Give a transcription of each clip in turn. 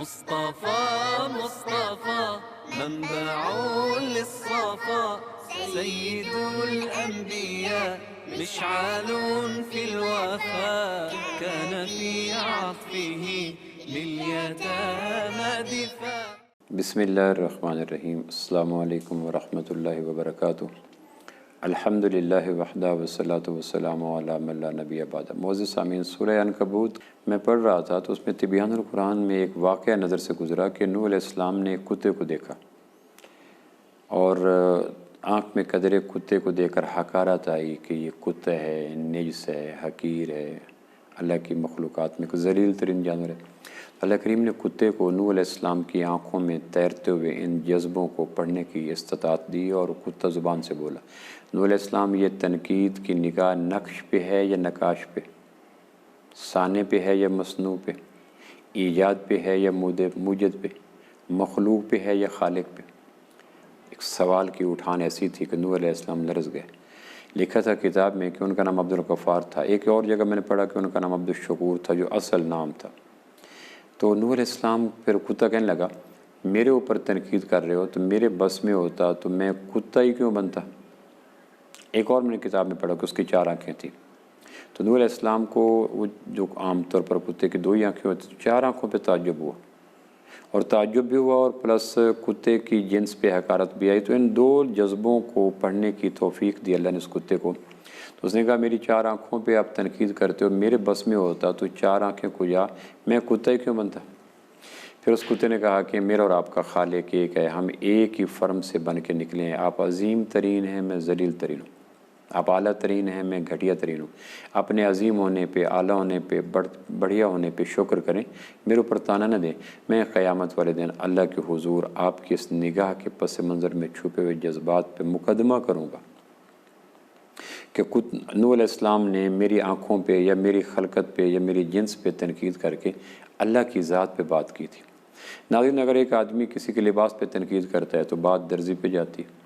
مصطفى مصطفى منبع للصفا سيد الأنبياء مشعل في الوفاء كان في عطفه لليتامى دفاع. بسم اللہ الرحمن الرحیم. السلام علیکم ورحمۃ اللہ وبرکاتہ. الحمد للہ وحدہ والصلاۃ والسلام علی من لا نبی بعدہ. معزز سامعین، سورہ عنکبوت میں پڑھ رہا تھا تو اس میں تبیان القرآن میں ایک واقعہ نظر سے گزرا کہ نوح علیہ السلام نے ایک کتے کو دیکھا اور آنکھ میں قدرے کتے کو دیکھ کر حقارت آئی کہ یہ کتا ہے، نجس ہے، حقیر ہے، اللہ کی مخلوقات میں کوئی ذلیل ترین جانور ہے. اللہ کریم نے کتے کو نوح علیہ السلام کی آنکھوں میں تیرتے ہوئے ان جذبوں کو پڑھنے کی استطاعت دی اور کتا زبان سے بولا. نوح علیہ السلام، یہ تنقید کی نگاہ نقش پہ ہے یا نقاش پہ، صانع پہ ہے یا مصنوع پہ، ایجاد پہ ہے یا موجد پہ، مخلوق پہ ہے یا خالق پہ؟ ایک سوال کی اٹھان ایسی تھی کہ نوح علیہ السلام لرز گئے. لکھا تھا کتاب میں کہ ان کا نام عبدالغفار تھا. ایک اور جگہ میں نے پڑھا کہ ان کا نام عبدالشکور تھا جو اصل نام تھا. تو نوح علیہ السلام پھر کتا کہنے لگا، میرے اوپر تنقید کر رہے ہو تو میرے بس میں ہوتا تو میں کتا ہی کیوں بنتا؟ ایک اور میں نے کتاب میں پڑھا کہ اس کی 4 آنکھیں تھیں. تو نوح علیہ السلام کو وہ جو عام طور پر کتے کی 2 ہی آنکھیں ہوتی، 4 آنکھوں پہ تعجب ہوا، اور تعجب بھی ہوا اور پلس کتے کی جنس پہ حقارت بھی آئی. تو ان 2 جذبوں کو پڑھنے کی توفیق دی اللہ نے اس کتے کو. تو اس نے کہا میری 4 آنکھوں پہ آپ تنقید کرتے ہو، میرے بس میں ہوتا تو 4 آنکھیں کو جا، میں کتا ہی کیوں بنتا؟ پھر اس کتے نے کہا کہ میرا اور آپ کا خالق ایک ہے، ہم ایک ہی فرم سے بن کے نکلے ہیں. آپ عظیم ترین ہیں، میں ذلیل ترین ہوں. آپ اعلیٰ ترین ہیں، میں گھٹیا ترین ہوں. اپنے عظیم ہونے پہ، اعلیٰ ہونے پہ، بڑھیا ہونے پہ شکر کریں، میرے اوپر تانا نہ دیں. میں قیامت والے دن اللہ کے حضور آپ کی اس نگاہ کے پس منظر میں چھپے ہوئے جذبات پہ مقدمہ کروں گا کہ نوح علیہ السلام نے میری آنکھوں پہ یا میری خلقت پہ یا میری جنس پہ تنقید کر کے اللہ کی ذات پہ بات کی تھی. ناظرین، اگر ایک آدمی کسی کے لباس پہ تنقید کرتا ہے تو بات درزی پہ جاتی ہے،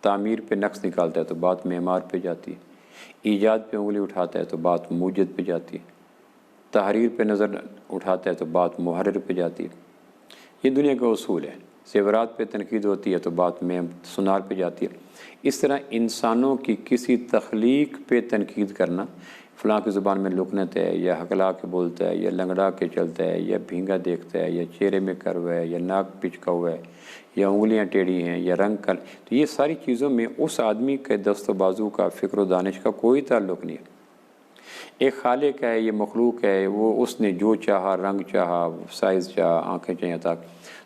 تعمیر پہ نقص نکالتا ہے تو بات معمار پہ جاتی ہے، ایجاد پہ انگلی اٹھاتا ہے تو بات موجد پہ جاتی ہے، تحریر پہ نظر اٹھاتا ہے تو بات محرر پہ جاتی ہے. یہ دنیا کا اصول ہے. زیورات پہ تنقید ہوتی ہے تو بات میں سنار پہ جاتی ہے. اس طرح انسانوں کی کسی تخلیق پہ تنقید کرنا، فلاں کی زبان میں لکنت ہے، یا ہکلا کے بولتا ہے، یا لنگڑا کے چلتا ہے، یا بھینگا دیکھتا ہے، یا چہرے میں کر ہوا ہے، یا ناک پچکا ہوا ہے، یا انگلیاں ٹیڑھی ہیں، یا رنگ کا، تو یہ ساری چیزوں میں اس آدمی کے دست و بازو کا، فکر و دانش کا کوئی تعلق نہیں ہے. ایک خالق ہے، یہ مخلوق ہے، وہ اس نے جو چاہا، رنگ چاہا، سائز چاہا، آنکھیں چاہیں عطا.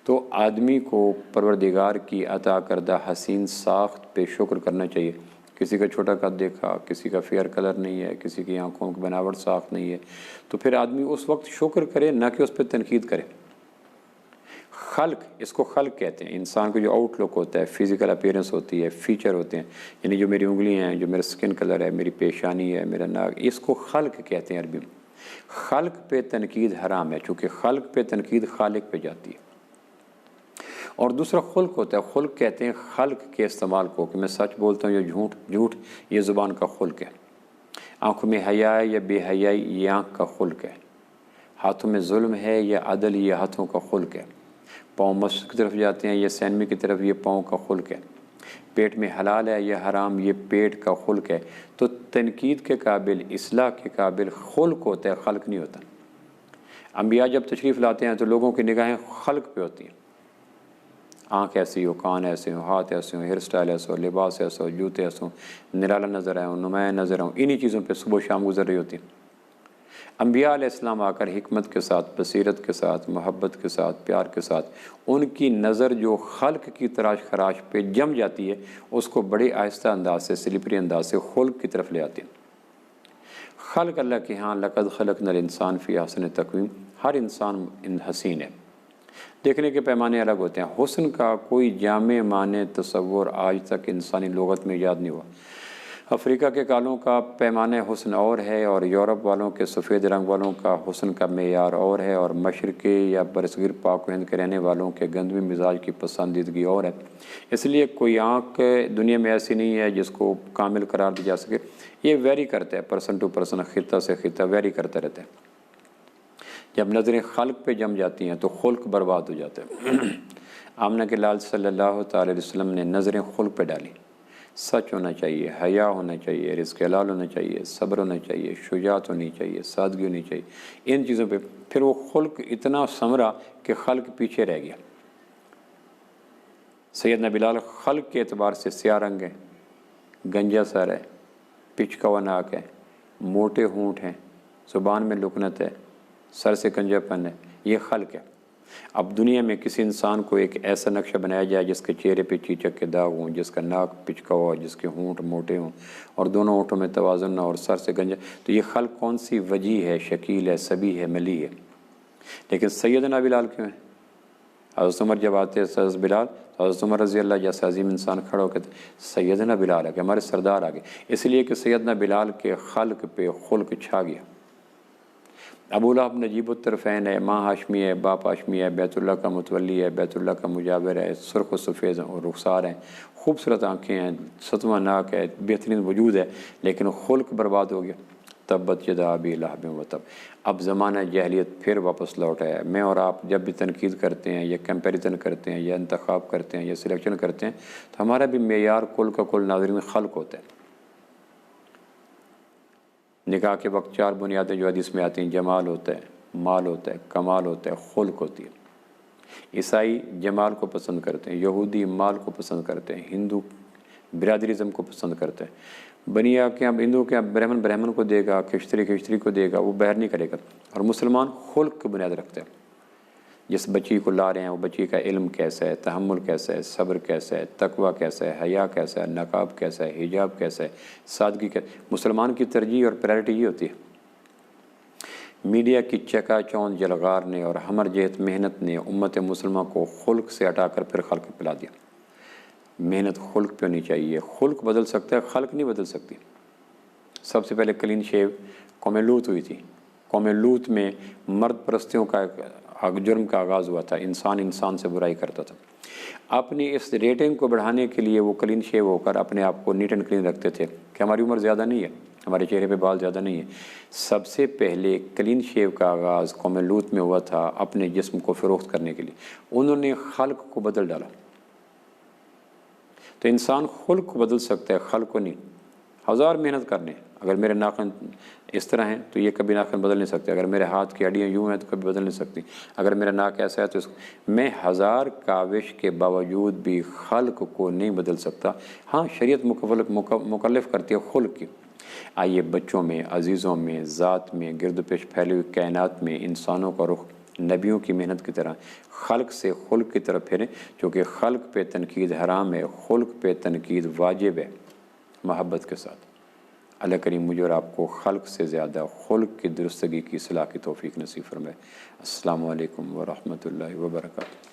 تو آدمی کو پروردگار کی عطا کردہ حسین ساخت پہ شکر کرنا چاہیے. کسی کا چھوٹا قد دیکھا، کسی کا فیئر کلر نہیں ہے، کسی کی آنکھوں کی بناوٹ صاف نہیں ہے، تو پھر آدمی اس وقت شکر کرے، نہ کہ اس پہ تنقید کرے. خلق، اس کو خلق کہتے ہیں. انسان کو جو آؤٹ لک ہوتا ہے، فزیکل اپیرنس ہوتی ہے، فیچر ہوتے ہیں، یعنی جو میری انگلی ہیں، جو میرا سکن کلر ہے، میری پیشانی ہے، میرا ناک، اس کو خلق کہتے ہیں عربی میں. خلق پہ تنقید حرام ہے، چونکہ خلق پہ تنقید خالق پہ جاتی ہے. اور دوسرا خلق ہوتا ہے. خلق کہتے ہیں خلق کے استعمال کو، کہ میں سچ بولتا ہوں یا جھوٹ، یہ زبان کا خلق ہے. آنکھوں میں حیا ہے یا بے حیائی، یہ آنکھ کا خلق ہے. ہاتھوں میں ظلم ہے یا عدل، یہ ہاتھوں کا خلق ہے. پاؤں مشرق کی طرف جاتے ہیں یا سینمی کی طرف، یہ پاؤں کا خلق ہے. پیٹ میں حلال ہے یا حرام، یہ پیٹ کا خلق ہے. تو تنقید کے قابل، اصلاح کے قابل خلق ہوتا ہے، خلق نہیں ہوتا. انبیاء جب تشریف لاتے ہیں تو لوگوں کی نگاہیں خلق پہ ہوتی ہیں. آنکھ ایسی ہو، کان ایسے ہوں، ہاتھ ایسے ہوں، ہیئر سٹائل ایسے ہو، لباس ایسا ہو، جوتے ایسے ہوں، نرالا نظر آئے ہوں، نمایاں نظر آئے ہوں. انہی چیزوں پہ صبح و شام گزر رہی ہوتی ہیں. انبیاء علیہ السلام آ کر حکمت کے ساتھ، بصیرت کے ساتھ، محبت کے ساتھ، پیار کے ساتھ، ان کی نظر جو خلق کی تراش خراش پہ جم جاتی ہے، اس کو بڑے آہستہ انداز سے، سلپری انداز سے خلق کی طرف لے آتے ہیں. خلق اللہ کے ہاں لقد خلقنا الانسان فی احسن تقویم. ہر انسان حسین ہے. دیکھنے کے پیمانے الگ ہوتے ہیں. حسن کا کوئی جامع معنی تصور آج تک انسانی لغت میں ایجاد نہیں ہوا. افریقہ کے کالوں کا پیمانہ حسن اور ہے، اور یورپ والوں کے سفید رنگ والوں کا حسن کا معیار اور ہے، اور مشرقی یا برصغیر پاک و ہند کے رہنے والوں کے گندمی مزاج کی پسندیدگی اور ہے. اس لیے کوئی آنکھ دنیا میں ایسی نہیں ہے جس کو کامل قرار دی جا سکے. یہ ویری کرتا ہے، پرسن ٹو پرسن، خطہ سے خطہ ویری کرتا رہتا ہے. جب نظریں خلق پہ جم جاتی ہیں تو خلق برباد ہو جاتا ہے۔ آمنہ کے لال صلی اللہ تعالی علیہ وسلم نے نظریں خلق پہ ڈالی۔ سچ ہونا چاہیے، حیا ہونا چاہیے، رزق حلال ہونا چاہیے، صبر ہونا چاہیے، شجاعت ہونی چاہیے، سادگی ہونی چاہیے، ان چیزوں پہ پھر وہ خلق اتنا ثمرا کہ خلق پیچھے رہ گیا۔ سیدنا بلال خلق کے اعتبار سے سیاہ رنگ ہے، گنجا سر ہے، پچکوا ناک ہے، موٹے ہونٹ ہیں، زبان میں لکنت ہے، سر سے کنجا پن ہے، یہ خلق ہے۔ اب دنیا میں کسی انسان کو ایک ایسا نقشہ بنایا جائے جس کے چہرے پہ چیچک کے داغ ہوں، جس کا ناک پچکوا ہو، جس کے ہونٹ موٹے ہوں اور دونوں ہونٹوں میں توازن نہ اور سر سے گنجا، تو یہ خلق کون سی وجیح ہے، شکیل ہے، سبی ہے، ملی ہے۔ لیکن سیدنا بلال کیوں ہے؟ حضرت عمر جب آتے ہیں حضرت بلال، حضرت عمر رضی اللہ جیسا عظیم انسان کھڑا ہو کے سیدنا بلال ہے کہ ہمارے سردار آگے، اس لیے کہ سیدنا بلال کے خلق پہ خلق چھا گیا۔ ابو لہب نجیب الطرفین ہے، ماں ہاشمی ہے، باپ ہاشمی ہے، بیت اللہ کا متولی ہے، بیت اللہ کا مجاور ہے، سرخ و سفید اور رخسار ہیں، خوبصورت آنکھیں ہیں، ستواں ناک ہے، بہترین وجود ہے، لیکن خلق برباد ہو گیا۔ تبت یدا ابی لہب وتب۔ اب زمانہ جہلیت پھر واپس لوٹ آیا ہے۔ میں اور آپ جب بھی تنقید کرتے ہیں یا کمپیریزن کرتے ہیں یا انتخاب کرتے ہیں یا سلیکشن کرتے ہیں تو ہمارا بھی معیار کل کا کل ناظرین خلق ہوتا ہے۔ نکاح کے وقت 4 بنیادیں جو حدیث میں آتی ہیں، جمال ہوتا ہے، مال ہوتا ہے، کمال ہوتا ہے، خلق ہوتی ہے۔ عیسائی جمال کو پسند کرتے ہیں، یہودی مال کو پسند کرتے ہیں، ہندو برادریزم کو پسند کرتے ہیں، بنیا کے یہاں ہندو کے یہاں برہمن کو دے گا، کھشتری کو دے گا، وہ بہر نہیں کرے گا۔ اور مسلمان خلق کی بنیاد رکھتے ہیں۔ جس بچی کو لا رہے ہیں وہ بچی کا علم کیسا ہے، تحمل کیسا ہے، صبر کیسا ہے، تقوی کیسا ہے، حیا کیسا ہے، نقاب کیسا ہے، حجاب کیسا ہے، سادگی کیسا ہے۔ مسلمان کی ترجیح اور پرائرٹی یہ ہوتی ہے۔ میڈیا کی چکا چوند جلغار نے اور ہمر جہت محنت نے امت مسلمہ کو خلق سے ہٹا کر پھر خلق پہ لا دیا۔ محنت خلق پہ ہونی چاہیے، خلق بدل سکتا ہے، خلق نہیں بدل سکتی۔ سب سے پہلے کلین شیو قوم لوط ہوئی تھی۔ قوم لوط میں مرد پرستیوں کا جرم کا آغاز ہوا تھا، انسان سے برائی کرتا تھا۔ اپنی اس ریٹنگ کو بڑھانے کے لیے وہ کلین شیو ہو کر اپنے آپ کو نیٹ اینڈ کلین رکھتے تھے کہ ہماری عمر زیادہ نہیں ہے، ہمارے چہرے پہ بال زیادہ نہیں ہے۔ سب سے پہلے کلین شیو کا آغاز قوم لوط میں ہوا تھا اپنے جسم کو فروخت کرنے کے لیے۔ انہوں نے خلق کو بدل ڈالا۔ تو انسان خلق کو بدل سکتا ہے، خلق کو نہیں۔ ہزار محنت کرنے، اگر میرے ناخن اس طرح ہیں تو یہ کبھی ناخن بدل نہیں سکتے، اگر میرے ہاتھ کی ہڈیاں یوں ہیں تو کبھی بدل نہیں سکتی، اگر میرا ناک ایسا ہے تو میں ہزار کاوش کے باوجود بھی خلق کو نہیں بدل سکتا۔ ہاں شریعت مکلف کرتی ہے خلق کی۔ آئیے بچوں میں، عزیزوں میں، ذات میں، گرد و پیش پھیلی ہوئی کائنات میں انسانوں کا رخ نبیوں کی محنت کی طرح خلق سے خلق کی طرف پھیریں، چونکہ خلق پہ تنقید حرام ہے، خلق پہ تنقید واجب ہے، محبت کے ساتھ۔ اللہ کریم مجھے اور آپ کو خلق سے زیادہ خلق کی درستگی کی اصلاح کی توفیق نصیب فرمائے۔ السلام علیکم ورحمۃ اللہ وبرکاتہ۔